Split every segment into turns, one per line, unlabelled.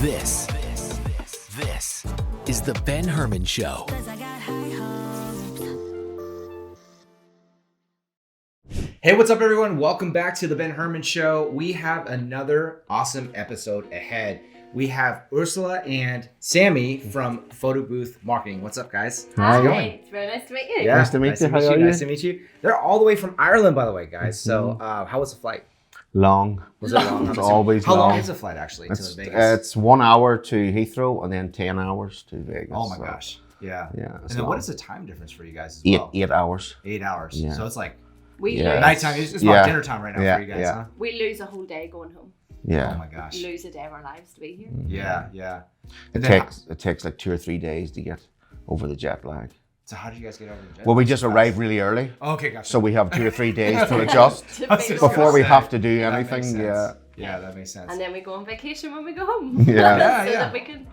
This is the Ben Herman Show.
Hey, what's up, everyone? Welcome back to the Ben Herman Show. We have another awesome episode ahead. We have Ursula and Sammy from Photobooth Marketing. What's up, guys?
Hi.
How's it going?
It's very nice to meet you.
Yeah,
Nice to meet you. How are you?
Nice to meet you. They're all the way from Ireland, by the way, guys. So, how was the flight?
Long.
Was it long?
It's always
How long
long.
is the flight actually to
It's,
Vegas?
it's 1 hour to Heathrow and then 10 hours to Vegas.
Oh my
so,
gosh. Yeah.
Yeah.
And then what is the time difference for you guys as
Eight,
well?
8 hours.
8 hours.
Yeah.
So it's like
We
Yeah.
lose.
nighttime. It's about dinner time right now
Yeah,
for you guys,
yeah.
huh?
We lose a whole day going home.
Yeah.
Oh my gosh.
Lose a day of our lives to be here.
Yeah.
It takes like 2 or 3 days to get over the jet lag.
So how did you guys get over the jet?
Well, we just arrived really early.
Okay, gotcha.
So we have 2 or 3 days to adjust
To
That's
be
just
normal.
before we
say.
have to do
That makes
anything.
sense.
Yeah.
Yeah, that makes sense.
And then we go on vacation when we go home.
Yeah.
so
Yeah.
that we can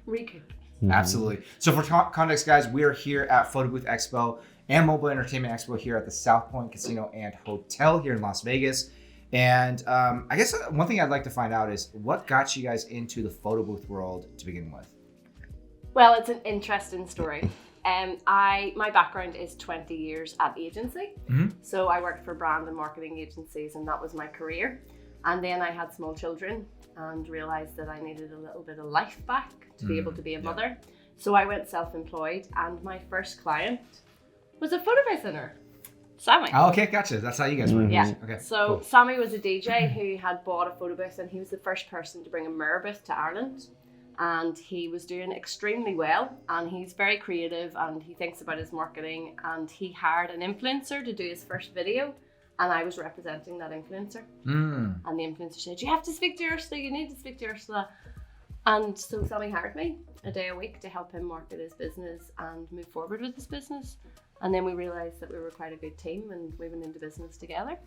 recoup.
Absolutely. So for context, guys, we are here at Photobooth Expo and Mobile Entertainment Expo here at the South Point Casino and Hotel here in Las Vegas. And I guess one thing I'd like to find out is what got you guys into the photo booth world to begin with?
Well, it's an interesting story. My background is 20 years at agency.
Mhm.
So I worked for brand and marketing agencies and that was my career. And then I had small children and realized that I needed a little bit of life back to be able to be a mother. So I went self-employed and my first client was a Photobooth center, Sammy.
Oh, okay, gotcha. That's how you guys work.
Yeah.
Okay.
So
cool.
Sammy was a DJ who had bought a photo booth and he was the first person to bring a mirror booth to Ireland. And he was doing extremely well and he's very creative and he thinks about his marketing and he hired an influencer to do his first video and I was representing that influencer. And the influencer said, you have to speak to Ursula, you need to speak to Ursula. And so Sammy hired me a day a week to help him market his business and move forward with his business. And then we realized that we were quite a good team and we went into business together.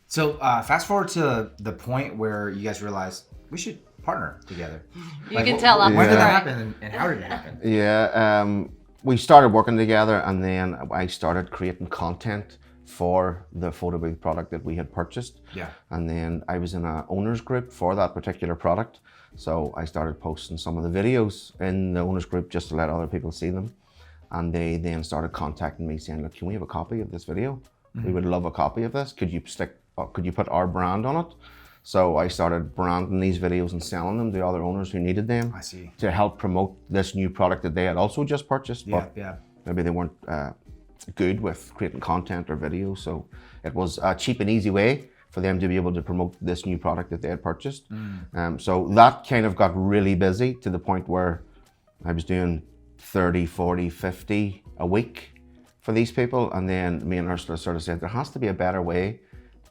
So fast forward to the point where you guys realized we should partner together.
You can tell that.
When did that
Yeah.
happen and how did it happen?
Yeah. We started working together and then I started creating content for the photo booth product that we had purchased.
Yeah.
And then I was in an owner's group for that particular product. So I started posting some of the videos in the owner's group just to let other people see them. And they then started contacting me saying, look, can we have a copy of this video? We would love a copy of this. Could you put our brand on it? So I started branding these videos and selling them to other owners who needed them.
I see.
To help promote this new product that they had also just purchased. But
Yeah.
maybe they weren't good with creating content or video. So it was a cheap and easy way for them to be able to promote this new product that they had purchased. So that kind of got really busy to the point where I was doing 30, 40, 50 a week for these people. And then me and Ursula sort of said, there has to be a better way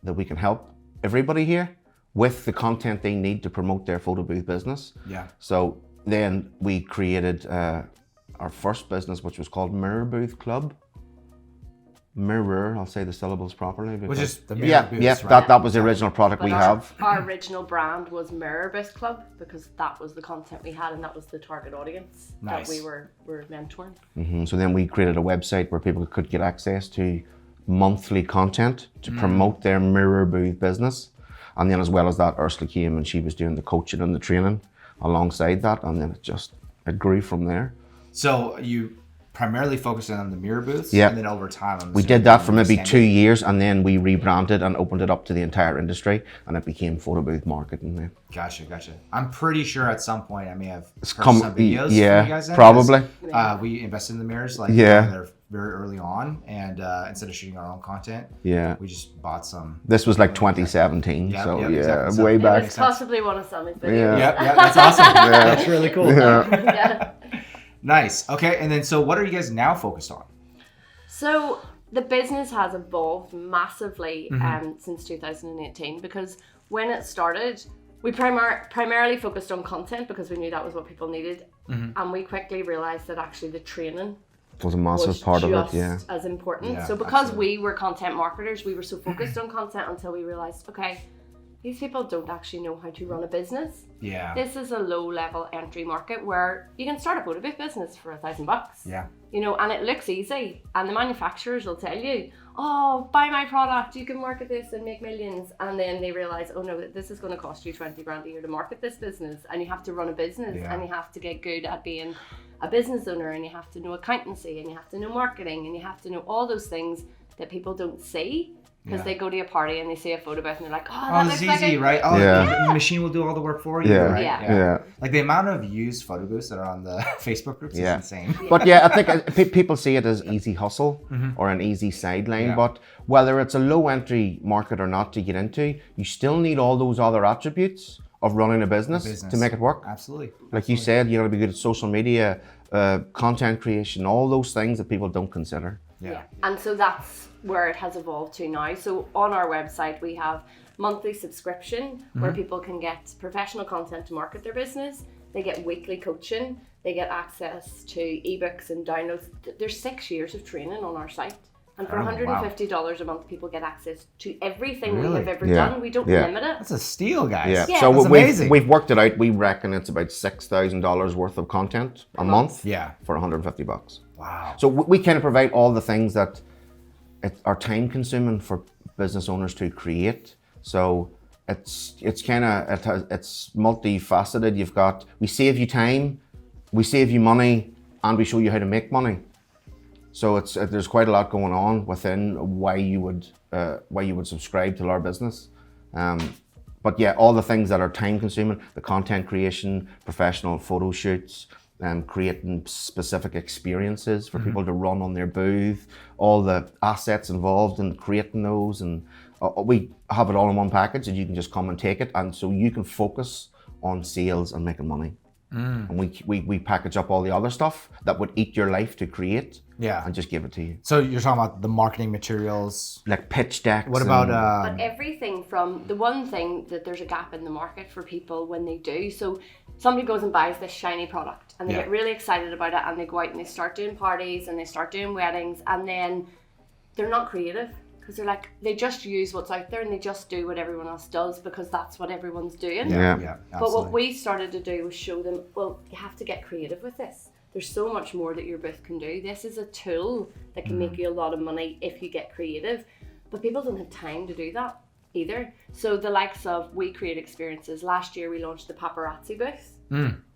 that we can help everybody here with the content they need to promote their photo booth business.
Yeah.
So then we created our first business, which was called Mirror Booth Club. Mirror, I'll say the syllables properly.
Which is the mirror
Yeah,
booths,
yeah,
right?
that was the original product
But
we
our,
have.
our original brand was Mirror Booth Club because that was the content we had and that was the target audience
Nice.
that we were mentoring.
So then we created a website where people could get access to monthly content to promote their Mirror Booth business. And then as well as that, Ursula came and she was doing the coaching and the training alongside that. And then it grew from there.
So you primarily focused on the mirror booths,
Yeah.
and then over time,
We did that for maybe 2 years and then we rebranded and opened it up to the entire industry and it became photo booth marketing then.
Gotcha. I'm pretty sure at some point I may have heard
come-
some videos
yeah,
from you guys. Then,
probably.
'cause, we invested in the mirrors like
Yeah.
they're very early on, and instead of shooting our own content,
Yeah.
we just bought some.
This was like 2017,
Yeah,
so
yeah,
yeah,
exactly. So-
way
It
back.
was possibly one of Sammy's videos.
Yeah.
Yep, that's awesome. That's really cool.
Yeah.
Yeah.
Nice. Okay, and then so what are you guys now focused on?
So the business has evolved massively
Mm-hmm.
since 2018 because when it started, we primarily focused on content because we knew that was what people needed.
Mm-hmm.
And we quickly realized that actually the training
Was a massive
was
part of
just
it, yeah.
as important.
Yeah,
So because
absolutely.
we were content marketers, we were so focused on content until we realized, okay, these people don't actually know how to run a business.
Yeah.
This is a low-level entry market where you can start a photobooth business for $1,000.
Yeah.
You know, and it looks easy, and the manufacturers will tell you, oh, buy my product, you can market this and make millions, and then they realize, oh no, this is going to cost you 20 grand a year to market this business, and you have to run a business, and you have to get good at being a business owner, and you have to know accountancy, and you have to know marketing, and you have to know all those things that people don't see. Because they go to a party and they see a photo booth and they're like, oh, that looks
it's easy,
like
right? Oh, the machine will do all the work for you, right?
Yeah.
Like the amount of used photo booths that are on the Facebook groups is insane.
But yeah, I think people see it as easy hustle or an easy sideline. But whether it's a low entry market or not to get into, you still need all those other attributes of running a business to make it work.
Absolutely.
Like you said, you got to be good at social media, content creation, all those things that people don't consider.
Yeah.
And so that's where it has evolved to now. So on our website, we have monthly subscription where people can get professional content to market their business. They get weekly coaching. They get access to ebooks and downloads. There's 6 years of training on our site. And for $150 a month, people get access to everything we have ever done. We don't limit it.
That's a steal, guys.
So
that's amazing.
We've worked it out. We reckon it's about $6,000 worth of content a month for $150.
Wow.
So we kind of provide all the things that are time consuming for business owners to create. So it's multifaceted. We save you time, we save you money, and we show you how to make money. So there's quite a lot going on within why you would subscribe to our business. But yeah, all the things that are time consuming, the content creation, professional photo shoots, creating specific experiences for people to run on their booth, all the assets involved in creating those, and we have it all in one package, and you can just come and take it, and so you can focus on sales and making money. And we package up all the other stuff that would eat your life to create, and just give it to you.
So you're talking about the marketing materials,
like pitch decks.
What about
but everything from the one thing that there's a gap in the market for people when they do. So somebody goes and buys this shiny product and they get really excited about it, and they go out and they start doing parties and they start doing weddings, and then they're not creative. Because they're like, they just use what's out there and they just do what everyone else does because that's what everyone's doing. But what we started to do was show them, well, you have to get creative with this. There's so much more that your booth can do. This is a tool that can make you a lot of money if you get creative. But people don't have time to do that either. So the likes of We Create Experiences. Last year we launched the paparazzi booth,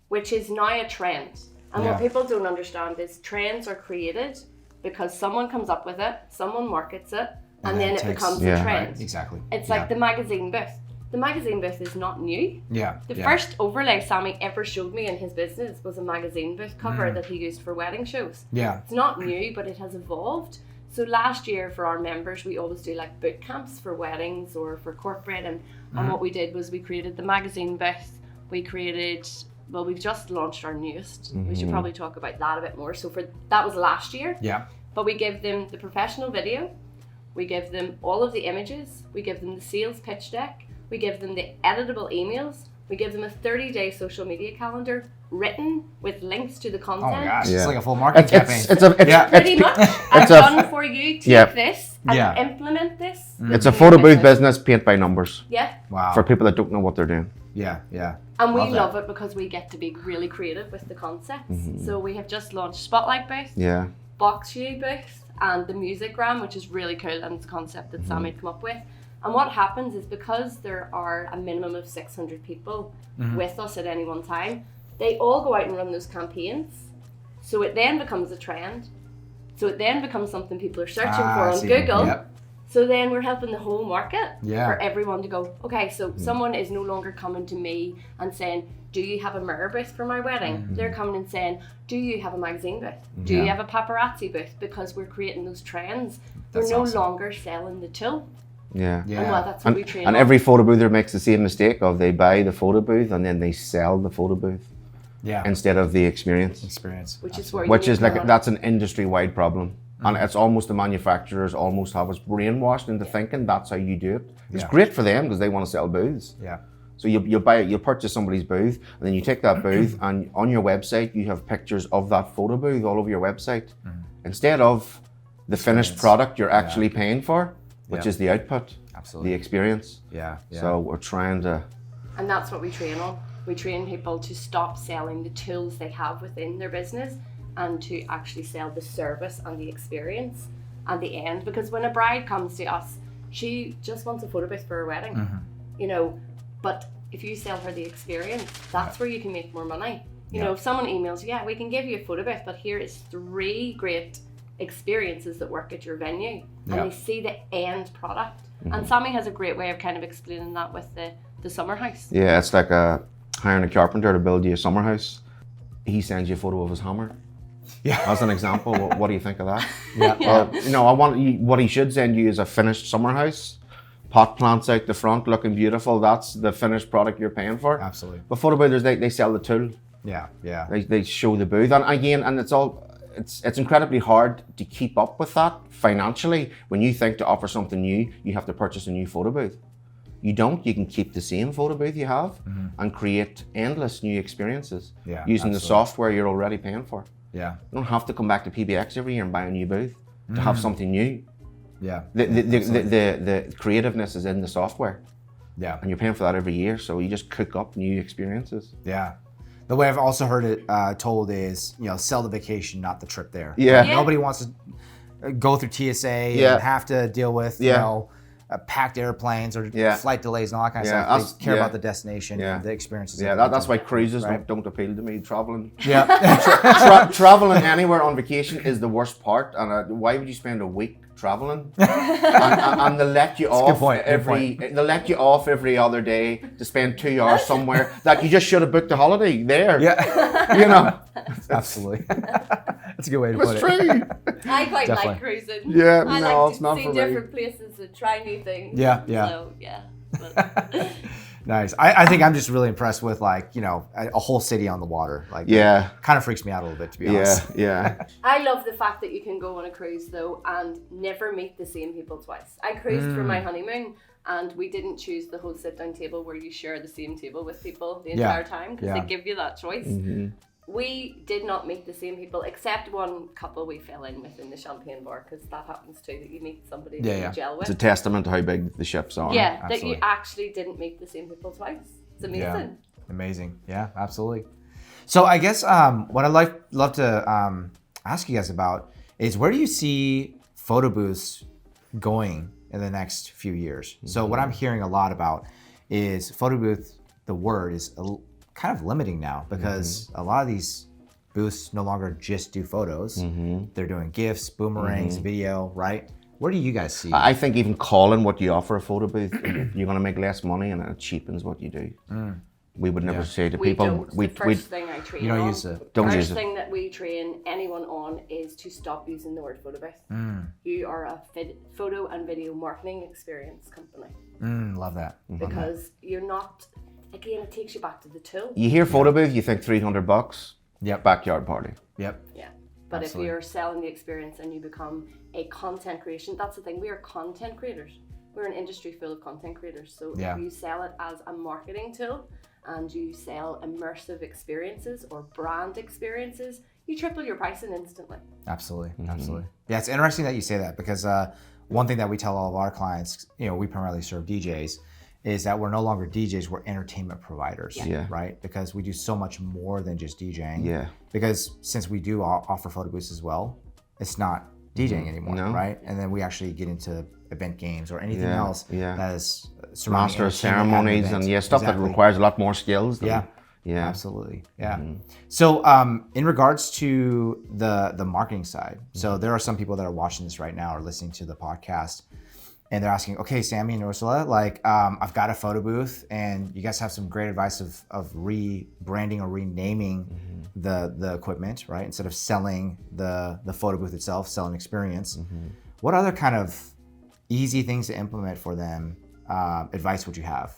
which is now a trend. And what people don't understand is trends are created because someone comes up with it, someone markets it, and then it becomes a trend.
Right, exactly.
It's like the magazine booth. The magazine booth is not new. The first overlay Sammy ever showed me in his business was a magazine booth cover that he used for wedding shows. It's not new, but it has evolved. So last year for our members, we always do like boot camps for weddings or for corporate. And what we did was we created the magazine booth. We created, well, we've just launched our newest. We should probably talk about that a bit more. So that was last year. But we give them the professional video. We give them all of the images, we give them the sales pitch deck, we give them the editable emails, we give them a 30-day social media calendar written with links to the content.
Oh my gosh, it's like a full marketing campaign.
Pretty much. I've done for you, take this and implement this.
It's a photo booth business, paint by numbers.
Wow.
For people that don't know what they're doing.
And we love it because we get to be really creative with the concepts. So we have just launched Spotlight Booth, Box You Booth, and the Musicgram, which is really cool, and it's a concept that Sammy come up with. And what happens is because there are a minimum of 600 people with us at any one time, they all go out and run those campaigns. So it then becomes a trend. So it then becomes something people are searching for on Google. So then we're helping the whole market for everyone to go, okay, so someone is no longer coming to me and saying, do you have a mirror booth for my wedding? They're coming and saying, do you have a magazine booth? Do you have a paparazzi booth? Because we're creating those trends. We're no longer selling the tool. And well, that's what we train on.
Every photo boother makes the same mistake of they buy the photo booth and then they sell the photo booth instead of the experience.
Which is where
that's an industry-wide problem. And it's almost the manufacturers almost have us brainwashed into thinking that's how you do it. It's great for them because they want to sell booths. So you'll purchase somebody's booth, and then you take that booth, and on your website you have pictures of that photo booth all over your website, instead of the finished product you're actually paying for. which
Yeah.
is the output,
Absolutely.
the experience.
Yeah.
So we're trying to.
And that's what we train on. We train people to stop selling the tools they have within their business and to actually sell the service and the experience and the end. Because when a bride comes to us, she just wants a photo booth for her wedding, you know. But if you sell her the experience, that's where you can make more money. You know, if someone emails you, yeah, we can give you a photo booth, but here is 3 great experiences that work at your venue, and they see the end product. And Sammy has a great way of kind of explaining that with the summer house.
Yeah, it's like hiring a carpenter to build you a summer house. He sends you a photo of his hammer.
Yeah.
As an example, what do you think of that?
Yeah.
You know, what he should send you is a finished summer house, pot plants out the front looking beautiful. That's the finished product you're paying for.
Absolutely.
But photo boothers, they sell the tool.
Yeah. Yeah.
They show the booth, and again, and it's incredibly hard to keep up with that financially. When you think to offer something new, you have to purchase a new photo booth. You don't. You can keep the same photo booth you have and create endless new experiences using the software you're already paying for.
Yeah.
You don't have to come back to PBX every year and buy a new booth to have something new.
Yeah.
The creativeness is in the software.
Yeah.
And you're paying for that every year, so you just cook up new experiences.
Yeah. The way I've also heard it told is, you know, sell the vacation, not the trip there.
Yeah.
Nobody wants to go through TSA and have to deal with, you know, packed airplanes or flight delays and all that kind of stuff. They care about the destination and the experiences.
Yeah, that's why cruises don't appeal to me. Traveling.
Yeah.
Traveling anywhere on vacation is the worst part. And why would you spend a week traveling? and they let you off they let you off every other day to spend 2 hours somewhere that you just should have booked a holiday there.
Yeah.
You know.
Absolutely. That's a good way to put it.
It's true.
I quite like cruising.
Yeah,
I
no,
like
it's not
to
for
see
me.
different places and try new things.
Yeah, yeah.
So, yeah. But
Nice. I think I'm just really impressed with, like, you know, a whole city on the water. Like, kind of freaks me out a little bit, to be honest.
Yeah.
I love the fact that you can go on a cruise though and never meet the same people twice. I cruised for my honeymoon and we didn't choose the whole sit down table where you share the same table with people the entire time because they give you that choice. We did not meet the same people except one couple we fell in with in the champagne bar, because that happens too, that you meet somebody that you gel with.
It's a testament to how big the ships are.
Yeah,
Absolutely.
that you actually didn't meet the same people twice. It's amazing.
Yeah. Amazing. Yeah, absolutely. So I guess what I'd love to ask you guys about is, where do you see photo booths going in the next few years? So what I'm hearing a lot about is photo booth, the word is kind of limiting now, because a lot of these booths no longer just do photos. They're doing GIFs, boomerangs, video, right? Where do you guys see?
I think even calling what you offer a photo booth, you're going to make less money and it cheapens what you do. We would never say to people,
the first thing I train
you don't
on,
use it.
Don't
first
use it.
thing that we train anyone on is to stop using the word photo booth. You are a photo and video marketing experience company.
Love that.
Because you're not, again, it takes you back to the tool.
You hear photo booth, you think $300.
Yep.
Backyard party.
Yep.
Yeah. But
Absolutely.
if you're selling the experience and you become a content creation, that's the thing. We are content creators. We're an industry full of content creators. So if you sell it as a marketing tool and you sell immersive experiences or brand experiences, you triple your pricing instantly.
Absolutely. Absolutely. Yeah, it's interesting that you say that, because one thing that we tell all of our clients, you know, we primarily serve DJs, is that we're no longer DJs, we're entertainment providers, right? Because we do so much more than just DJing.
Yeah.
Because since we do offer photo booths as well, it's not DJing anymore, right? And then we actually get into event games or anything else that is surrounding
Master of
entertainment
ceremonies and stuff that requires a lot more skills. Than,
Absolutely. Yeah. So in regards to the marketing side, so there are some people that are watching this right now or listening to the podcast, and they're asking, okay, Sammy and Ursula, like, I've got a photo booth and you guys have some great advice of rebranding or renaming the equipment, right? Instead of selling the photo booth itself, selling experience. What other kind of easy things to implement for them, advice would you have?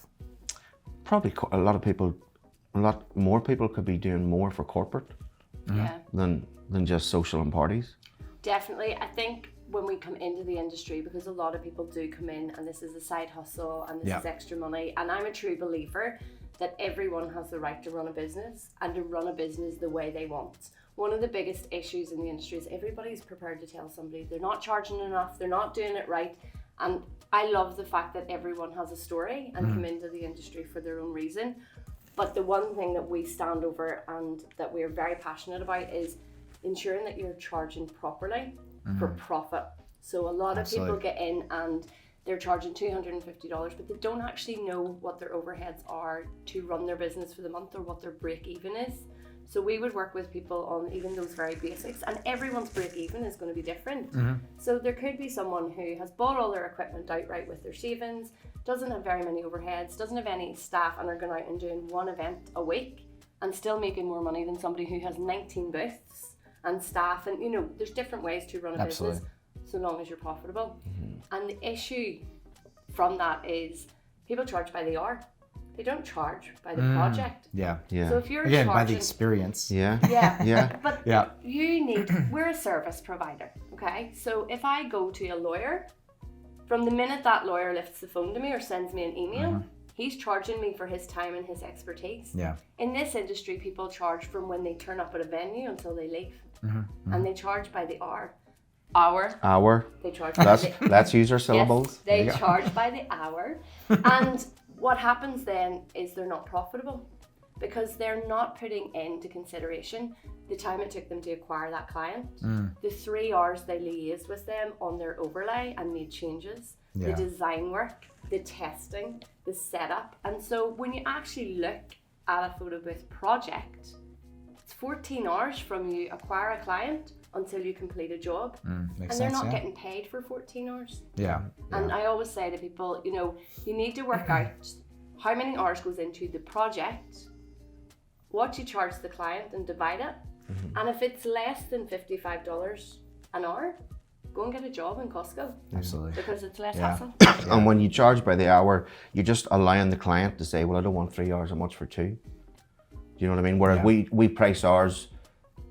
Probably a lot more people could be doing more for corporate than just social and parties.
Definitely. I think when we come into the industry, because a lot of people do come in and this is a side hustle and this is extra money, and I'm a true believer that everyone has the right to run a business and to run a business the way they want. One of the biggest issues in the industry is everybody's prepared to tell somebody they're not charging enough, they're not doing it right, And I love the fact that everyone has a story and come into the industry for their own reason. But the one thing that we stand over and that we're very passionate about is ensuring that you're charging properly for profit. So a lot of people get in and they're charging $250, but they don't actually know what their overheads are to run their business for the month or what their break even is. So we would work with people on even those very basics, and everyone's break even is going to be different. So there could be someone who has bought all their equipment outright with their savings, doesn't have very many overheads, doesn't have any staff, and are going out and doing one event a week and still making more money than somebody who has 19 booths and staff. And there's different ways to run a business so long as you're profitable. And the issue from that is people charge by the hour. They don't charge by the project.
Yeah.
So if you're
Again,
charging,
by the experience.
But we're a service provider, okay? So if I go to a lawyer, from the minute that lawyer lifts the phone to me or sends me an email, he's charging me for his time and his expertise.
Yeah.
In this industry, people charge from when they turn up at a venue until they leave. And they charge by the hour. They charge by
Let's use our syllables.
Yes, they charge by the hour. And what happens then is they're not profitable because they're not putting into consideration the time it took them to acquire that client, the 3 hours they liaised with them on their overlay and made changes, the design work, the testing, the setup. And so when you actually look at a photo booth project, it's 14 hours from you acquire a client until you complete a job. And they're not getting paid for 14 hours. And I always say to people, you need to work out how many hours goes into the project, what you charge the client, and divide it. And if it's less than $55 an hour, go and get a job in Costco.
Absolutely.
Because it's less hassle.
And when you charge by the hour, you're just allowing the client to say, well, I don't want 3 hours, how much for 2? Do you know what I mean? Whereas we price ours.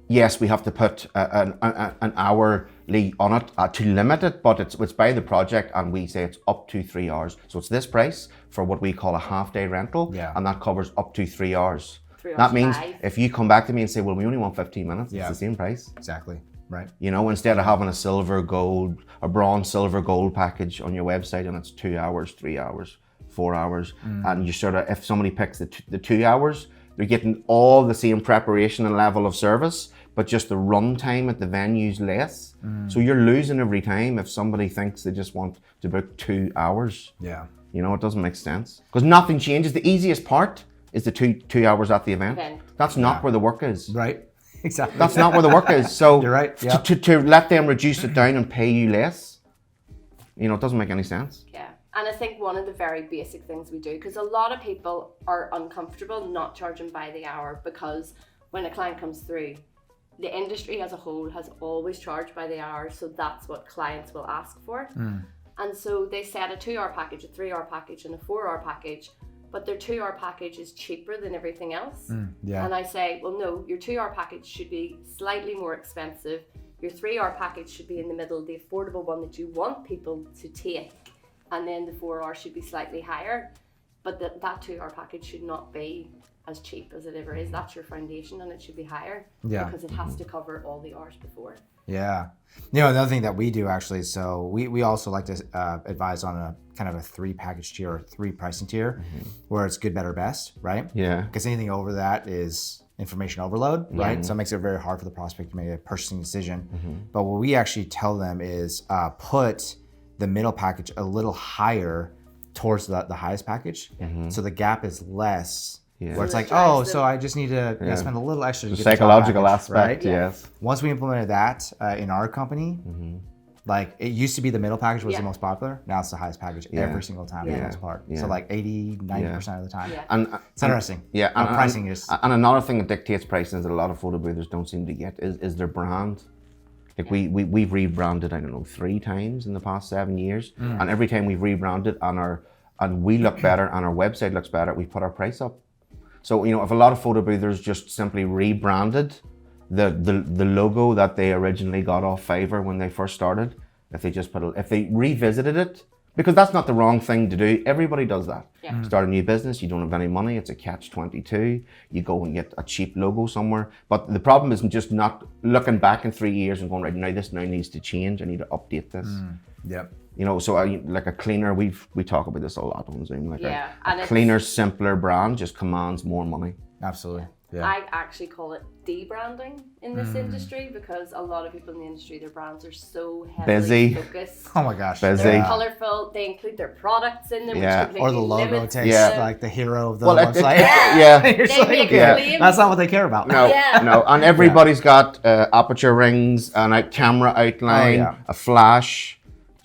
Yes, we have to put an hourly on it to limit it, but it's by the project, and we say it's up to 3 hours. So it's this price for what we call a half-day rental, and that covers up to 3 hours. That means if you come back to me and say, well, we only want 15 minutes, it's the same price.
Exactly. Right.
Instead of having a bronze, silver, gold package on your website, and it's 2 hours, 3 hours, 4 hours, and you if somebody picks the 2 hours, they're getting all the same preparation and level of service, but just the run time at the venue's less. So you're losing every time if somebody thinks they just want to book 2 hours.
Yeah.
It doesn't make sense. Because nothing changes. The easiest part is the two hours at the event. That's not where the work is.
Right. Exactly.
That's not where the work is. So
you're right. Yeah.
To let them reduce it down and pay you less, it doesn't make any sense.
Yeah. And I think one of the very basic things we do, because a lot of people are uncomfortable not charging by the hour, because when a client comes through, the industry as a whole has always charged by the hour, so that's what clients will ask for. And so they set a 2 hour package, a 3 hour package, and a 4 hour package, but their 2 hour package is cheaper than everything else. And I say, well, no, your 2 hour package should be slightly more expensive. Your 3 hour package should be in the middle, the affordable one that you want people to take. And then the 4 hours should be slightly higher. But that 2 hour package should not be as cheap as it ever is. That's your foundation, and it should be higher because it has to cover all the hours before.
Yeah. Another thing that we do actually, so we also like to advise on a kind of a 3 package tier or 3 pricing tier where it's good, better, best, right?
Yeah.
Because anything over that is information overload, right? So it makes it very hard for the prospect to make a purchasing decision. But what we actually tell them is put the middle package a little higher towards the highest package. So the gap is less. Where it's like, so I just need to spend a little extra to
the
get
psychological
the top package,
aspect,
right?
yes.
Once we implemented that in our company, like it used to be the middle package was the most popular. Now it's the highest package every single time for the most part. So like 80, 90% of the time.
And
it's interesting.
And
pricing is.
And another thing that dictates pricing that a lot of photo boothers don't seem to get is their brand. Like we've rebranded, I don't know, 3 times in the past 7 years. And every time we've rebranded and we look better and our website looks better, we put our price up. So, if a lot of photo boothers just simply rebranded the logo that they originally got off Fiverr when they first started, if they revisited it Because that's not the wrong thing to do. Everybody does that.
Yeah.
Start a new business, you don't have any money, it's a catch-22. You go and get a cheap logo somewhere. But the problem isn't just not looking back in 3 years and going, right, now this now needs to change, I need to update this.
Yep.
You know, so like a cleaner, we talk about this a lot on Zoom, like
and
a cleaner, simpler brand just commands more money.
Absolutely. Yeah.
I actually call it debranding in this industry, because a lot of people in the industry, their brands are so heavily
Busy.
focused.
Oh my gosh.
Busy.
They're
Yeah.
colourful, they include their products in them,
Yeah.
which
Or the
completely
logo
limits
takes
them.
like the hero of the
Well,
website.
Yeah.
You're just
They
like,
make
okay,
claims.
that's not what they care about.
No,
Yeah.
no, and everybody's got aperture rings and a camera outline,
Oh, yeah.
a flash,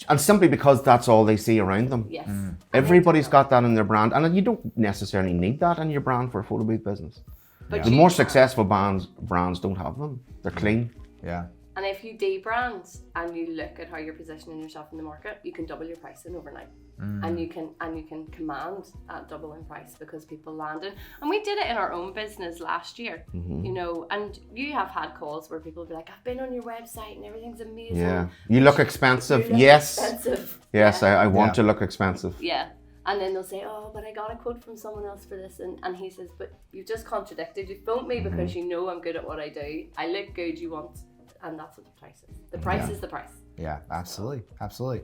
and simply because that's all they see around them.
Yes.
Everybody's got that in their brand, and you don't necessarily need that in your brand for a photo booth business.
But
The
you
more
can.
successful brands don't have them. They're clean.
Yeah.
And if you debrand and you look at how you're positioning yourself in the market, you can double your pricing overnight, and you can command that double in price because people land in. And we did it in our own business last year, you know. And you have had calls where people will be like, "I've been on your website and everything's amazing."
Yeah. You look expensive.
You look
Yes.
expensive.
Yes,
Yeah.
I want
Yeah.
to look expensive.
Yeah. And then they'll say, "Oh, but I got a quote from someone else for this," and he says, "But you just contradicted. You phoned me because you know I'm good at what I do. I look good. You want." And that's what the price is. The price is the price.
Yeah, absolutely, absolutely.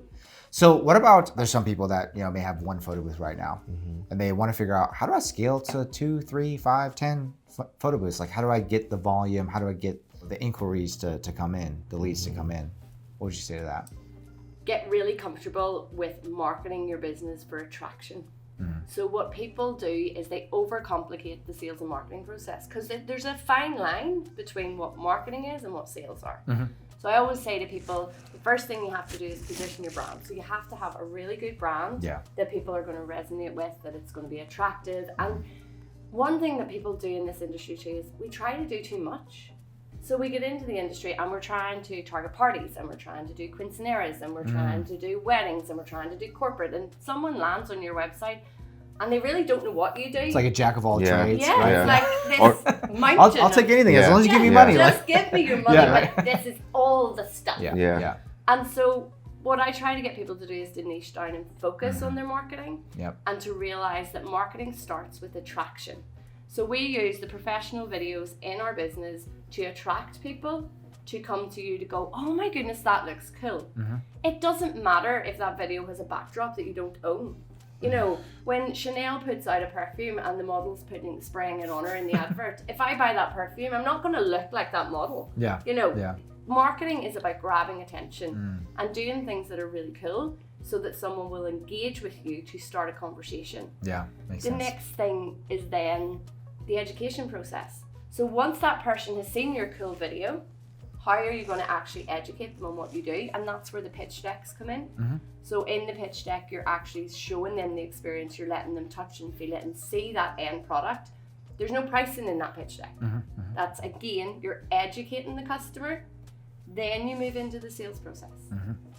So, what about there's some people that may have one photo booth right now, and they want to figure out how do I scale to 2, 3, 5, 10 photo booths? Like, how do I get the volume? How do I get the inquiries to come in, the leads to come in? What would you say to that?
Get really comfortable with marketing your business for attraction. So what people do is they overcomplicate the sales and marketing process, because there's a fine line between what marketing is and what sales are. So I always say to people, the first thing you have to do is position your brand. So you have to have a really good brand that people are going to resonate with, that it's going to be attractive. And one thing that people do in this industry too is we try to do too much. So we get into the industry and we're trying to target parties, and we're trying to do quinceaneras, and we're trying to do weddings, and we're trying to do corporate, and someone lands on your website and they really don't know what you do.
It's like a jack of all
Yeah.
trades.
yeah,
right?
it's like this mountain.
I'll take anything as
Yeah.
long as you give me
Yeah.
money.
Just
Like,
give me your money,
Yeah.
but this is all the stuff.
Yeah.
And so what I try to get people to do is to niche down and focus on their marketing,
Yep.
and to realize that marketing starts with attraction. So we use the professional videos in our business to attract people to come to you to go, "Oh my goodness, that looks cool." It doesn't matter if that video has a backdrop that you don't own. You know, when Chanel puts out a perfume and the model's spraying it on her in the advert, if I buy that perfume, I'm not going to look like that model.
Yeah.
You know,
Yeah.
marketing is about grabbing attention and doing things that are really cool so that someone will engage with you to start a conversation.
Yeah. Makes
The
sense.
next thing is then the education process. So once that person has seen your cool video, how are you going to actually educate them on what you do? And that's where the pitch decks come in. So in the pitch deck, you're actually showing them the experience, you're letting them touch and feel it and see that end product. There's no pricing in that pitch deck. That's, again, you're educating the customer. Then you move into the sales process.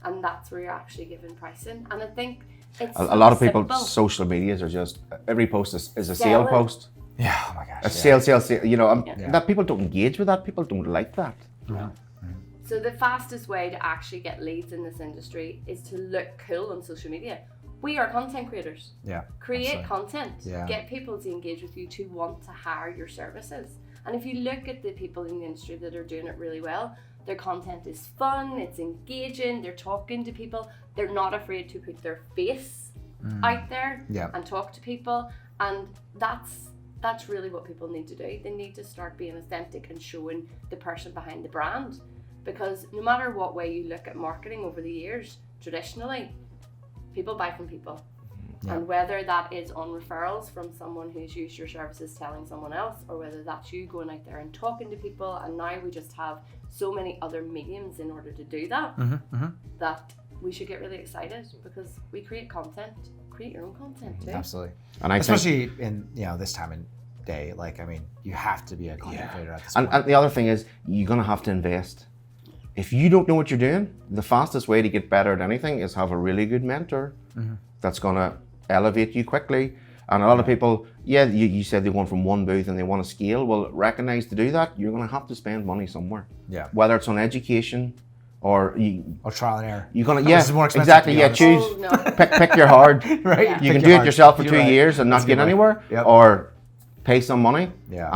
And that's where you're actually giving pricing. And I think it's
A lot of people,
simple.
social medias are just, every post is a sale
Selling.
post.
Yeah. Oh my gosh.
A sale. You know, that people don't engage with that. People don't like that.
So the fastest way to actually get leads in this industry is to look cool on social media. We are content creators.
Yeah.
Create
absolutely.
content.
Yeah.
Get people to engage with you, to want to hire your services. And if you look at the people in the industry that are doing it really well, their content is fun, it's engaging, they're talking to people, they're not afraid to put their face out there
Yeah.
and talk to people. And that's really what people need to do. They need to start being authentic and showing the person behind the brand. Because no matter what way you look at marketing over the years, traditionally, people buy from people.
Yeah.
And whether that is on referrals from someone who's used your services telling someone else, or whether that's you going out there and talking to people, and now we just have so many other mediums in order to do that, that we should get really excited, because we create content. Create your own content too.
Absolutely.
And I think,
Especially in this time and day. Like, I mean, you have to be a content creator at this point.
and the other thing is, you're gonna have to invest. If you don't know what you're doing, the fastest way to get better at anything is have a really good mentor that's gonna elevate you quickly. And a lot of people, you said they want from one booth and they want to scale. Well, recognize to do that, you're gonna have to spend money somewhere.
Yeah.
Whether it's on education or you.
Or trial and error.
You're gonna
This is more expensive,
exactly
to be honest.
choose
Oh, no.
pick your hard.
Right?
Yeah.
You
Pick
can
your
do it
heart.
yourself for
You're
2
right.
years and
That's
not
a good
get
way.
anywhere,
Yep.
or pay some money.
Yeah.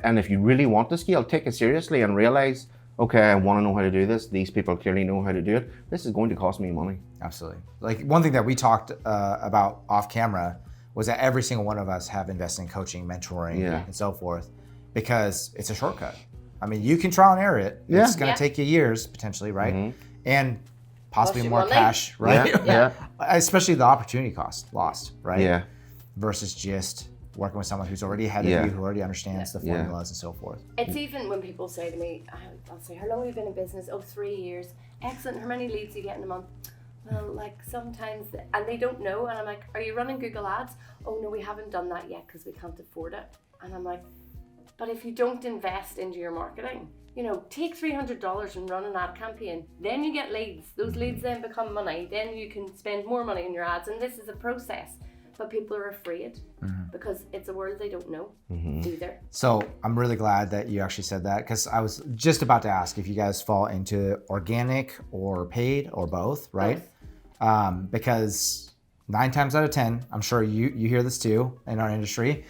And if you really want to scale, take it seriously and realize, okay, I want to know how to do this. These people clearly know how to do it. This is going to cost me money.
Absolutely. Like one thing that we talked about off camera was that every single one of us have invested in coaching, mentoring,
Yeah.
and so forth, because it's a shortcut. I mean, you can trial and error it.
Yeah.
It's going to
Yeah.
take you years potentially, right? And possibly
Cost you
more
money.
cash, right?
Yeah.
Especially the opportunity cost lost, right?
Yeah.
Versus just working with someone who's already ahead
Yeah.
of you, who already understands the
Yeah.
formulas and so forth.
It's even when people say to me, I'll say, how long have you been in business? Oh, 3 years. Excellent. How many leads do you get in a month? Well, like sometimes, and they don't know. And I'm like, are you running Google Ads? Oh, no, we haven't done that yet because we can't afford it. And I'm like, but if you don't invest into your marketing, you know, take $300 and run an ad campaign, then you get leads. Those leads then become money. Then you can spend more money on your ads. And this is a process. But people are afraid because it's a world they don't know either.
So I'm really glad that you actually said that, because I was just about to ask if you guys fall into organic or paid or both, right? Because 9 times out of 10, I'm sure you hear this too in our industry.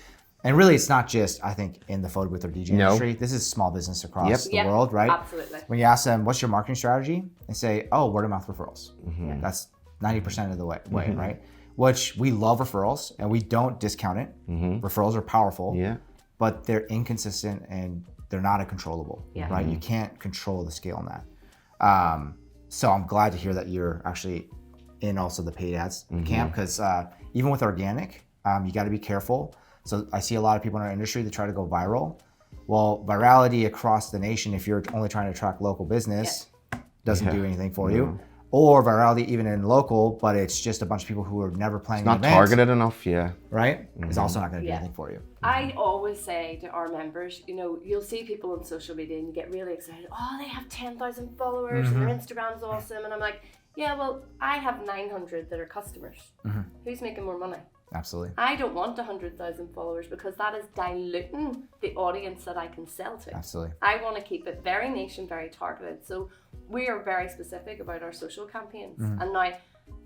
And really, it's not just, I think, in the photo booth or DJ industry. This is small business across the world, right?
Absolutely.
When you ask them, what's your marketing strategy? They say, oh, word of mouth referrals. That's 90% of the way, right? Which we love referrals and we don't discount it. Referrals are powerful, but they're inconsistent and they're not a controllable, right? You can't control the scale on that. So I'm glad to hear that you're actually in also the paid ads camp, because even with organic, you got to be careful. So I see a lot of people in our industry that try to go viral. Well, virality across the nation, if you're only trying to attract local business, doesn't do anything for you. Or virality even in local, but it's just a bunch of people who are never planning an
Not
event,
targeted enough. Yeah.
right? It's also not going to do anything for you.
I always say to our members, you know, you'll see people on social media and you get really excited. Oh, they have 10,000 followers and their Instagram's awesome. And I'm like, yeah, well, I have 900 that are customers. Who's making more money?
Absolutely.
I don't want 100,000 followers because that is diluting the audience that I can sell to.
Absolutely.
I want to keep it very niche and very targeted. So we are very specific about our social campaigns. And now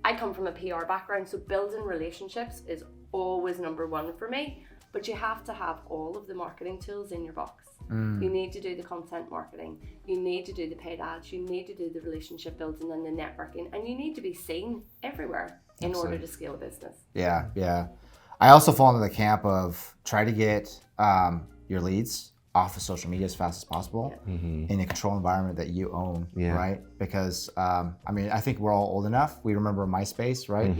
I come from a PR background, so building relationships is always number one for me. But you have to have all of the marketing tools in your box. You need to do the content marketing. You need to do the paid ads. You need to do the relationship building and the networking. And you need to be seen everywhere in order to scale a business.
Yeah. I also fall into the camp of try to get your leads off of social media as fast as possible in a controlled environment that you own, right? Because, I mean, I think we're all old enough. We remember MySpace, right?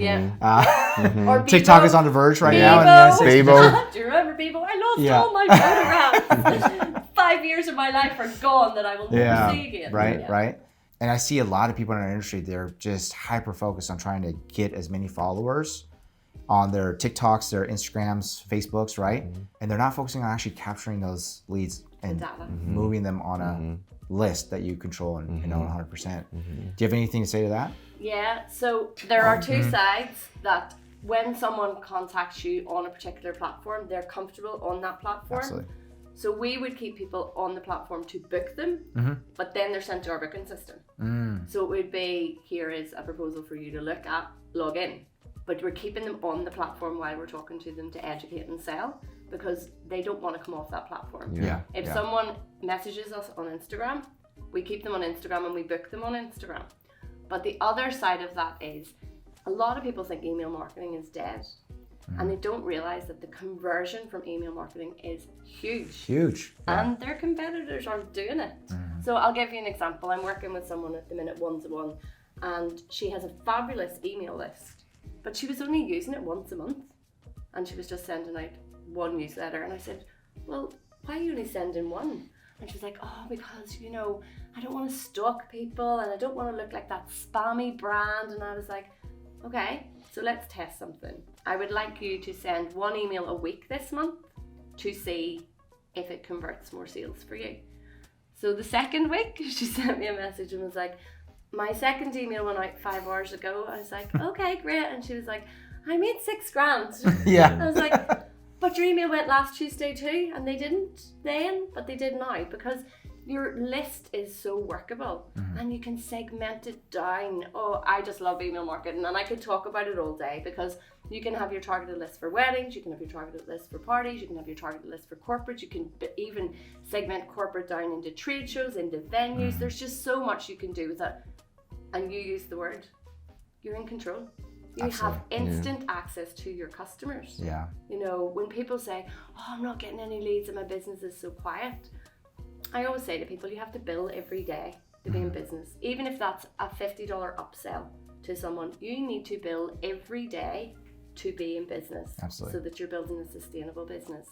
Or
TikTok is on the verge right now. In the United States.
Bebo.
Do you remember Bebo? I lost all my photographs. 5 years of my life are gone that I will never see again.
Right. And I see a lot of people in our industry, they're just hyper focused on trying to get as many followers on their TikToks, their Instagrams, Facebooks, right? And they're not focusing on actually capturing those leads and moving them on a list that you control and own 100%. Do you have anything to say to that?
Yeah, so there are two sides that when someone contacts you on a particular platform, they're comfortable on that platform.
Absolutely.
So we would keep people on the platform to book them, but then they're sent to our booking system. So it would be, here is a proposal for you to look at, log in. But we're keeping them on the platform while we're talking to them to educate and sell, because they don't want to come off that platform. If someone messages us on Instagram, we keep them on Instagram and we book them on Instagram. But the other side of that is, a lot of people think email marketing is dead. And they don't realize that the conversion from email marketing is huge. And their competitors aren't doing it. So I'll give you an example. I'm working with someone at the minute one-to-one, and she has a fabulous email list, but she was only using it once a month, and she was just sending out one newsletter. And I said, well, why are you only sending one? And she's like, oh, because, you know, I don't want to stalk people and I don't want to look like that spammy brand. And I was like, okay, so let's test something. I would like you to send one email a week this month to see if it converts more sales for you. So the second week, she sent me a message and was like, my second email went out 5 hours ago. I was like, okay, great. And she was like, I made $6,000. I was like, but your email went last Tuesday too, and they didn't then, but they did now, because your list is so workable,
Mm-hmm.
and you can segment it down. Oh, I just love email marketing, and I could talk about it all day, because you can have your targeted list for weddings, you can have your targeted list for parties, you can have your targeted list for corporates, you can even segment corporate down into trade shows, into venues.
Mm-hmm.
There's just so much you can do with that. And you use the word, you're in control. You
Absolutely.
have instant access to your customers.
Yeah.
You know, when people say, oh, I'm not getting any leads and my business is so quiet, I always say to people, you have to bill every day to be in business. Even if that's a $50 upsell to someone, you need to bill every day to be in business.
Absolutely.
So that you're building a sustainable business.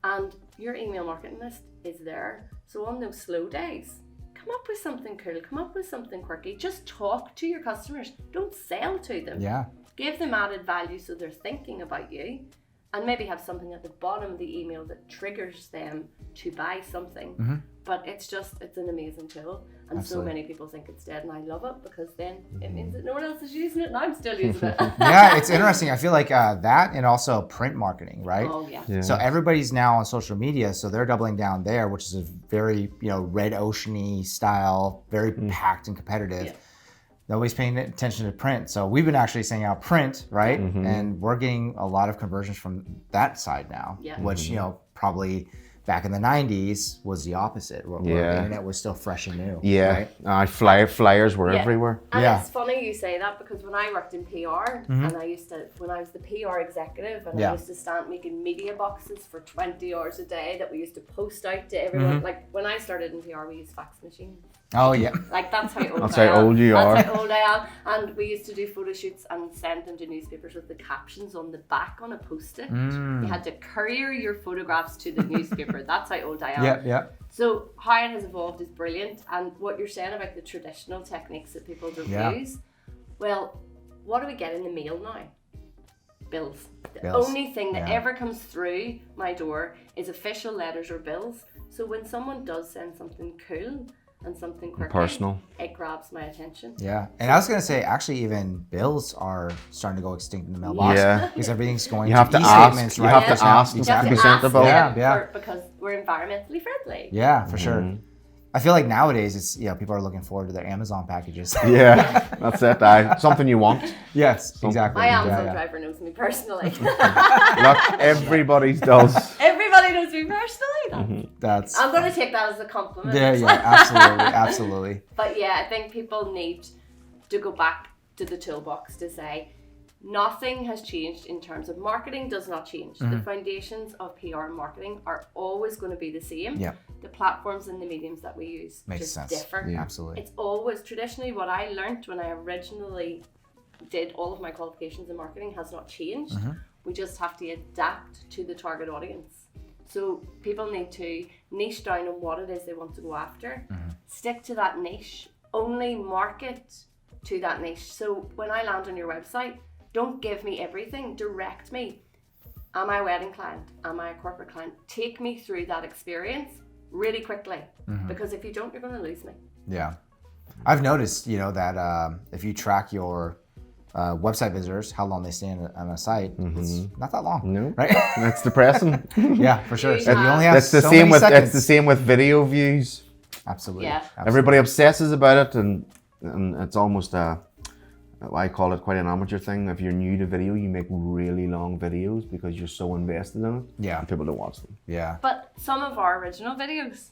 And your email marketing list is there. So on those slow days, come up with something cool, come up with something quirky. Just talk to your customers. Don't sell to them.
Yeah.
Give them added value so they're thinking about you, and maybe have something at the bottom of the email that triggers them to buy something.
Mm-hmm.
But it's an amazing tool, and
Absolutely.
so many people think it's dead, and I love it, because then it means that no one else is using it and I'm still using it.
Yeah, it's interesting. I feel like that, and also print marketing, right?
Oh yeah.
Yeah.
So everybody's now on social media, so they're doubling down there, which is a very, red oceany style, very packed and competitive.
Yeah.
Nobody's paying attention to print. So we've been actually sending out print, right? And we're getting a lot of conversions from that side now,
Yeah.
which, probably back in the 90s was the opposite, where the
Yeah.
internet was still fresh and new.
Yeah,
Right?
flyers were
Yeah.
everywhere.
And
Yeah.
it's funny you say that, because when I worked in PR, and I used to, when I was the PR executive, and
Yeah.
I used to stand making media boxes for 20 hours a day that we used to post out to everyone. Like when I started in PR, we used fax machines.
Oh, yeah.
Like that's how old
That's
I
how
am.
old you are.
That's how old I am. And we used to do photo shoots and send them to newspapers with the captions on the back on a post-it. You had to courier your photographs to the newspaper. That's how old I am.
Yeah, yeah.
So how it has evolved is brilliant. And what you're saying about the traditional techniques that people don't
Yeah.
use, well, what do we get in the mail now? Bills. The
Bills.
only thing that
Yeah.
ever comes through my door is official letters or bills. So when someone does send something cool and something quirky,
Personal.
it grabs my attention.
Yeah, and I was gonna say, actually, even bills are starting to go extinct in the mailbox.
Yeah.
Because everything's going
You have to
e-statements,
ask. You
right?
have to ask
You
them
have
to
to
be sent
ask
about.
them
Yeah.
because we're environmentally friendly.
Yeah, for sure. I feel like nowadays it's people are looking forward to their Amazon packages.
Yeah, that's it. Something you want.
Yes, exactly.
My Amazon
Yeah.
driver knows me personally.
Look, everybody's does.
Everybody knows me personally.
That's
I'm going to take that as a compliment.
yeah, absolutely, absolutely.
But yeah, I think people need to go back to the toolbox to say nothing has changed in terms of marketing. Does not change. The foundations of PR and marketing are always going to be the same.
Yeah.
The platforms and the mediums that we use
Makes
just
sense.
differ.
Yeah.
Absolutely.
It's always traditionally what I learned when I originally did all of my qualifications in marketing has not changed. We just have to adapt to the target audience. So people need to niche down on what it is they want to go after. Stick to that niche. Only market to that niche. So when I land on your website, don't give me everything. Direct me. Am I a wedding client? Am I a corporate client? Take me through that experience really quickly. Because if you don't, you're going to lose me.
Yeah, I've noticed that if you track your website visitors, how long they stay on a site, it's not that long.
No.
Right?
That's depressing.
Yeah, for sure. So you
Yeah.
only have
It's the
so
same
many
with
seconds.
it's the same with video views.
Absolutely.
Yeah.
Absolutely.
Everybody obsesses about it, and it's almost I call it quite an amateur thing. If you're new to video, you make really long videos because you're so invested in it.
Yeah.
And people don't watch them.
Yeah.
But some of our original videos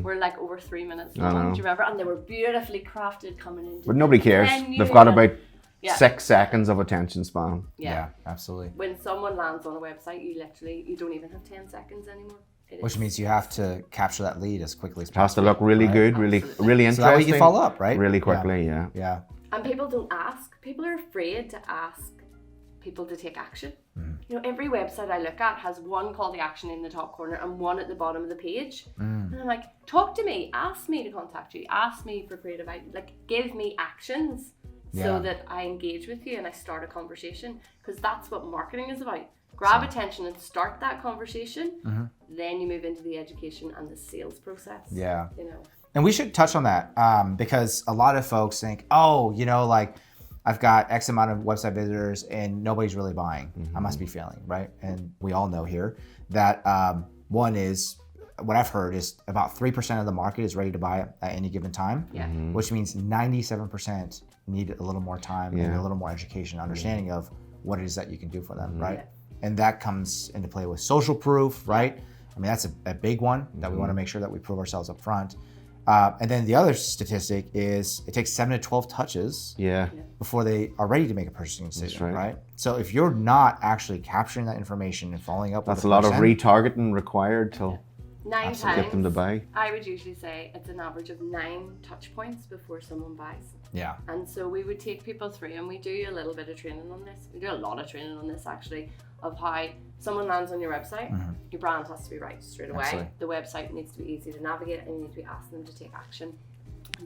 were like over 3 minutes
I know.
long. Do you remember? And they were beautifully crafted coming into
But nobody
the
cares.
venue
They've got
and-
about
Yeah.
6 seconds of attention span.
Yeah. Absolutely.
When someone lands on a website, you don't even have 10 seconds anymore. It
Which
is-
means you have to capture that lead as quickly as
It has to
possible.
look really
right?
good, really
Absolutely.
really
So
interesting.
that way you can follow up, right?
Really
Yeah.
quickly, yeah.
Yeah.
And people don't ask. People are afraid to ask people to take action. Every website I look at has one call to action in the top corner and one at the bottom of the page. And I'm like, talk to me, ask me to contact you, ask me for creative ideas, like give me actions
Yeah.
so that I engage with you and I start a conversation, because that's what marketing is about. Grab attention and start that conversation. Then you move into the education and the sales process.
Yeah.
You know.
And we should touch on that because a lot of folks think, oh, like I've got X amount of website visitors and nobody's really buying. I must be failing, right? And we all know here that one is what I've heard is about 3% of the market is ready to buy at any given time, which means 97% need a little more time and a little more education, understanding of what it is that you can do for them, right? And that comes into play with social proof, right? I mean, that's a big one that we want to make sure that we prove ourselves up front. And then the other statistic is it takes 7 to 12 touches before they are ready to make a purchasing decision, right? So if you're not actually capturing that information and following up with
that's a lot of retargeting required to
9 times,
get them to buy.
I would usually say it's an average of 9 touch points before someone buys.
Yeah.
And so we would take people through, and we do a little bit of training on this. We do a lot of training on this actually, of how someone lands on your website, your brand has to be right straight away.
Absolutely.
The website needs to be easy to navigate, and you need to be asking them to take action.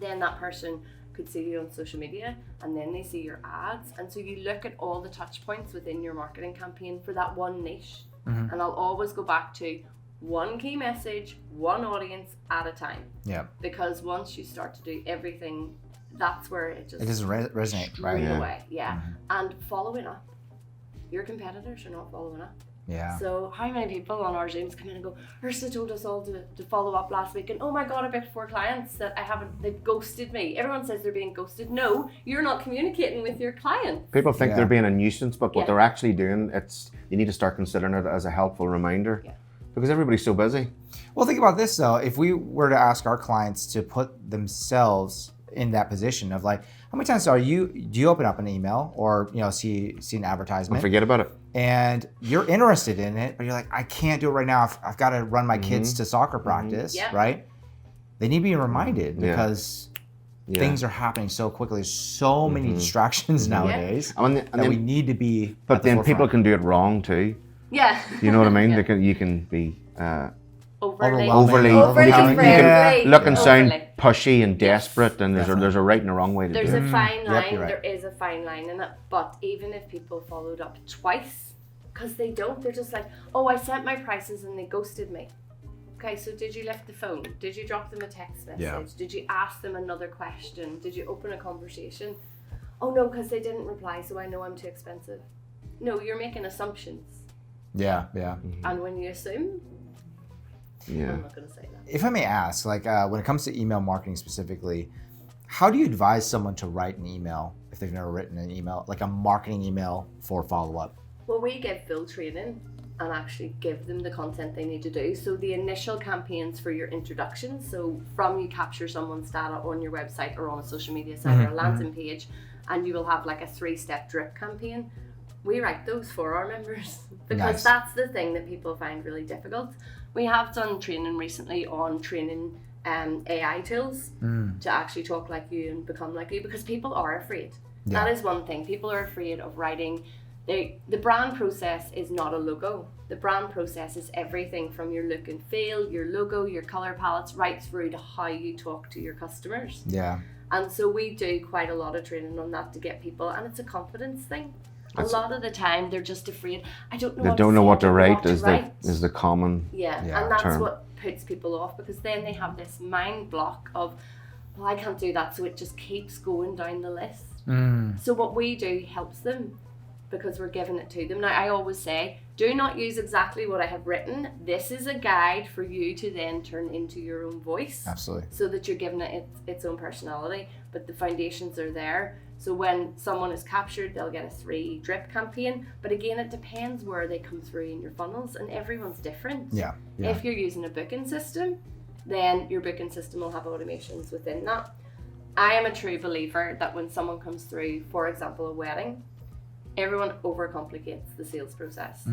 Then that person could see you on social media, and then they see your ads. And so you look at all the touch points within your marketing campaign for that one niche. And I'll always go back to one key message, one audience at a time.
Yeah.
Because once you start to do everything, that's where it
doesn't resonate, right?
straight away. And following up. Your competitors are not following up.
Yeah.
So how many people on our Zooms come in and go, Ursula told us all to follow up last week, and oh my God, I bet 4 clients that they've ghosted me. Everyone says they're being ghosted. No, you're not communicating with your clients.
People think they're being a nuisance, but what they're actually doing, you need to start considering it as a helpful reminder because everybody's so busy.
Well, think about this though. If we were to ask our clients to put themselves in that position of like, how many times do you open up an email or see an advertisement
and forget about it,
and you're interested in it, but you're like, I can't do it right now. I've got to run my kids to soccer practice, right? They need to be reminded because things are happening so quickly. There's so many distractions nowadays that we need to be.
But then people can do it wrong too.
Yeah.
You know what I mean? You can be
overly
you can look and sound
overly
pushy and desperate, and there's a right and a wrong way to do it.
There's a fine line.
Right.
There is a fine line in it. But even if people followed up twice, because they don't, they're just like, oh, I sent my prices and they ghosted me. Okay, so did you lift the phone? Did you drop them a text message?
Yeah.
Did you ask them another question? Did you open a conversation? Oh no, because they didn't reply, so I know I'm too expensive. No, you're making assumptions.
Yeah.
And when you assume, I'm not going to say that.
If I may ask, like when it comes to email marketing specifically, how do you advise someone to write an email if they've never written an email, like a marketing email for follow-up?
Well, we give full training and actually give them the content they need to do. So the initial campaigns for your introduction, so from you capture someone's data on your website or on a social media site or a landing page, and you will have like a 3-step drip campaign. We write those for our members because that's the thing that people find really difficult. We have done training recently on training AI tools to actually talk like you and become like you, because people are afraid. That is one thing. People are afraid of writing. The brand process is not a logo. The brand process is everything from your look and feel, your logo, your color palettes, right through to how you talk to your customers.
Yeah.
And so we do quite a lot of training on that to get people, and it's a confidence thing. A lot of the time they're just afraid. I don't know.
They don't know what to write is the common
and that's term. What puts people off, because then they have this mind block of, well, I can't do that, so it just keeps going down the list. So what we do helps them, because we're giving it to them. Now I always say, do not use exactly what I have written. This is a guide for you to then turn into your own voice.
Absolutely.
So that you're giving it its own personality, but the foundations are there. So when someone is captured, they'll get a 3 drip campaign. But again, it depends where they come through in your funnels, and everyone's different.
Yeah.
If you're using a booking system, then your booking system will have automations within that. I am a true believer that when someone comes through, for example, a wedding, everyone overcomplicates the sales process.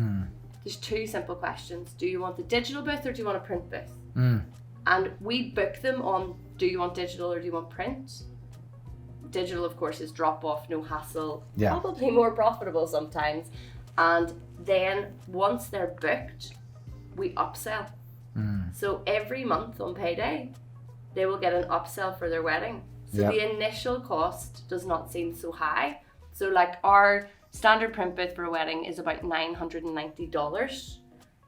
There's 2 simple questions. Do you want a digital booth or do you want a print booth? And we book them on, do you want digital or do you want print? Digital, of course, is drop off, no hassle, probably more profitable sometimes. And then once they're booked, we upsell. So every month on payday, they will get an upsell for their wedding. So the initial cost does not seem so high. So like our standard print booth for a wedding is about $990.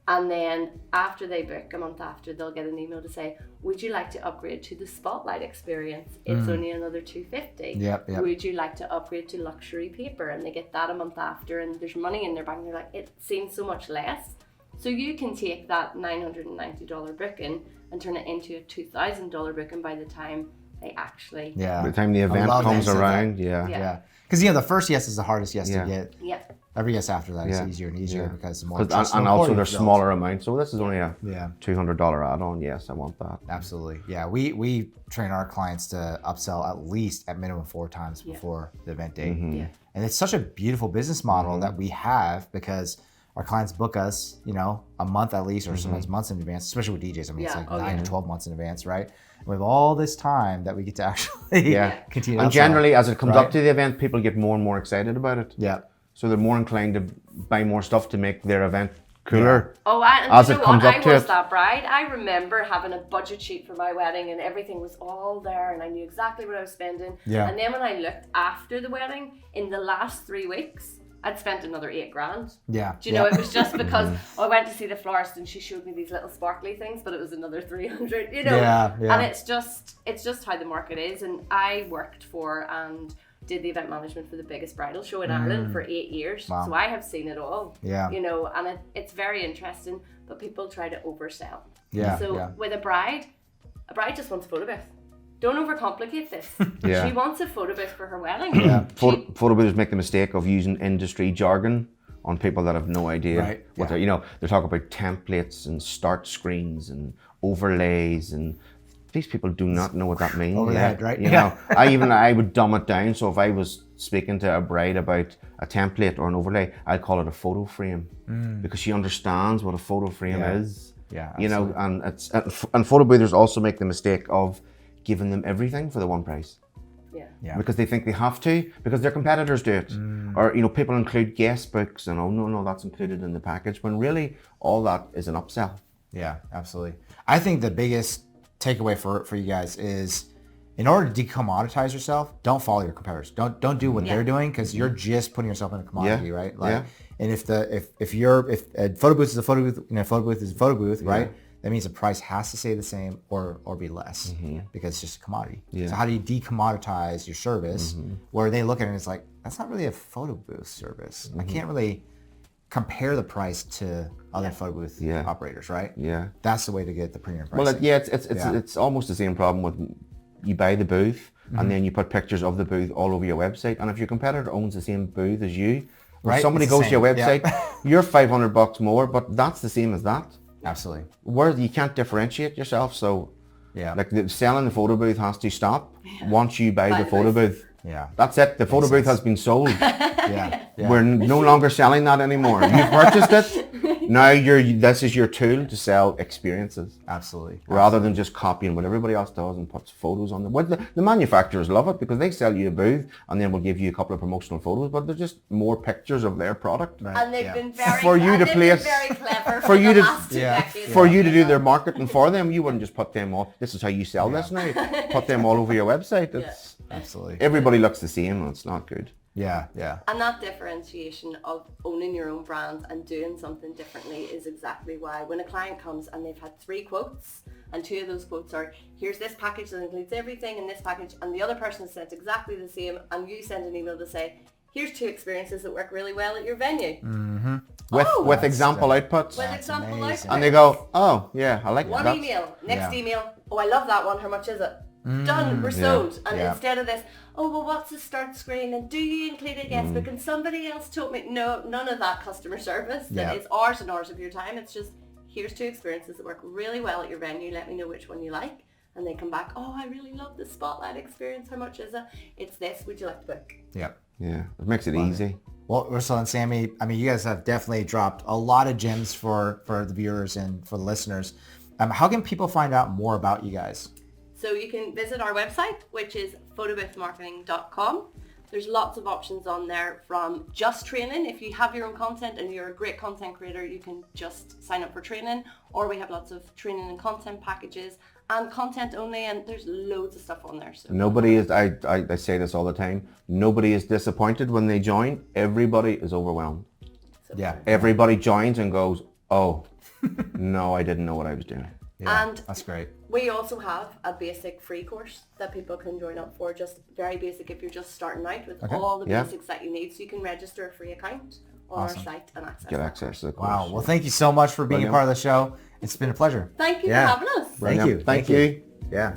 And then after they book, a month after, they'll get an email to say, would you like to upgrade to the spotlight experience? It's only another $250. Would you like to upgrade to luxury paper? And they get that a month after, and there's money in their bank. They're like, it seems so much less. So you can take that $990 booking and turn it into a $2,000 booking by the time they actually.
Yeah.
By the time the event comes around,
Yeah. Because, you know, the first yes is the hardest yes to get.
Yeah.
Every yes after that is easier and easier because the more
and
trust
also they're
built.
smaller amounts. So this is only a
Yeah.
$200 add-on. Yes, I want that.
Absolutely. Yeah. We train our clients to upsell at least at minimum 4 times before the event date.
Yeah.
And it's such a beautiful business model that we have because our clients book us, you know, a month at least or sometimes months in advance, especially with DJs. I mean, it's like 9 to 12 months in advance, right? And we have all this time that we get to actually continue to
And
upsell,
generally, as it comes
right?
up to the event, people get more and more excited about it.
Yeah.
So they're more inclined to buy more stuff to make their event cooler.
Oh,
as it comes up to
I was
it.
that bride. I remember having a budget sheet for my wedding and everything was all there and I knew exactly what I was spending.
Yeah.
And then when I looked after the wedding, in the last 3 weeks, I'd spent another $8,000.
Yeah.
Do you know, it was just because I went to see the florist and she showed me these little sparkly things, but it was another 300, you know.
Yeah.
And it's just how the market is. And I worked for and did the event management for the biggest bridal show in Ireland for 8 years.
Wow.
So I have seen it all.
Yeah.
You know, and it's very interesting, but people try to oversell.
Yeah.
So with a bride just wants a photo booth. Don't overcomplicate this.
Yeah.
She wants a photo booth for her wedding.
Yeah.
Photoboothers make the mistake of using industry jargon on people that have no idea
Right,
what they're, you know, they talk about templates and start screens and overlays, and these people do not know what that means.
Over the head, right?
You know, I would dumb it down. So if I was speaking to a bride about a template or an overlay, I'd call it a photo frame because she understands what a photo frame is.
Yeah.
You know, and photoboothers also make the mistake of giving them everything for the one price.
Yeah.
Because they think they have to, because their competitors do it. Or, you know, people include guest books and, oh, no, that's included in the package, when really all that is an upsell.
Yeah, absolutely. I think the biggest takeaway for you guys is, in order to decommoditize yourself, don't follow your competitors. Don't do what they're doing, because you're just putting yourself in a commodity, right? Like, and if a photo booth is a photo booth, you know, photo booth is a photo booth, right? That means the price has to stay the same or be less because it's just a commodity.
Yeah.
So how do you decommoditize your service where they look at it and it's like, that's not really a photo booth service. I can't really compare the price to other photo booth operators, right?
Yeah.
That's the way to get the premium pricing.
Well, it's almost the same problem with, you buy the booth and then you put pictures of the booth all over your website. And if your competitor owns the same booth as you, when somebody goes to your website, you're $500 more, but that's the same as that.
Absolutely.
Where you can't differentiate yourself, so like selling the photo booth has to stop once you buy the photo booth.
Yeah.
That's it. The photo booth has been sold.
Yeah.
We're no longer selling that anymore. You purchased it. Now this is your tool to sell experiences.
Absolutely.
Rather than just copying what everybody else does and puts photos on them. Well, the manufacturers love it because they sell you a booth and then will give you a couple of promotional photos, but they're just more pictures of their product.
Right.
And they've been very
For you to place-
very clever
for you
the
to-
last 2 decades.
For you to do their marketing for them, you wouldn't just put them all, this is how you sell this now. Put them all over your website. It's,
Absolutely.
everybody looks the same and it's not good.
Yeah. Yeah.
And that differentiation of owning your own brand and doing something differently is exactly why when a client comes and they've had 3 quotes and 2 of those quotes are, here's this package that includes everything in this package, and the other person sent exactly the same, and you send an email to say, here's 2 experiences that work really well at your venue.
With example outputs.
With example
amazing.
outputs.
And they go, oh yeah, I like
One
that.
email, next email, oh I love that one, how much is it? Done, we're sold. And instead of this, oh well what's the start screen and do you include a guest book, and somebody else told me, no, none of that customer service. That it's hours and hours of your time. It's just, here's 2 experiences that work really well at your venue, let me know which one you like. And they come back, oh I really love the spotlight experience, how much is it? It's this, would you like to book?
Yeah.
Yeah, it makes it easy.
Well, Ursula and Sammy, I mean, you guys have definitely dropped a lot of gems for the viewers and for the listeners. How can people find out more about you guys?
So you can visit our website, which is photoboothmarketing.com. There's lots of options on there, from just training. If you have your own content and you're a great content creator, you can just sign up for training, or we have lots of training and content packages and content only, and there's loads of stuff on there. So
Nobody is, I say this all the time, nobody is disappointed when they join. Everybody is overwhelmed.
Yeah.
Everybody joins and goes, oh, no, I didn't know what I was doing.
Yeah,
And
that's great.
we also have a basic free course that people can join up for, just very basic if you're just starting out, with all the basics that you need. So you can register a free account on
Awesome.
our site and access.
Get
that.
access to the course.
Wow. Well, thank you so much for being
Brilliant.
a part of the show. It's been a pleasure.
Thank you
Yeah.
for having us.
Thank you.
Thank you.
Yeah.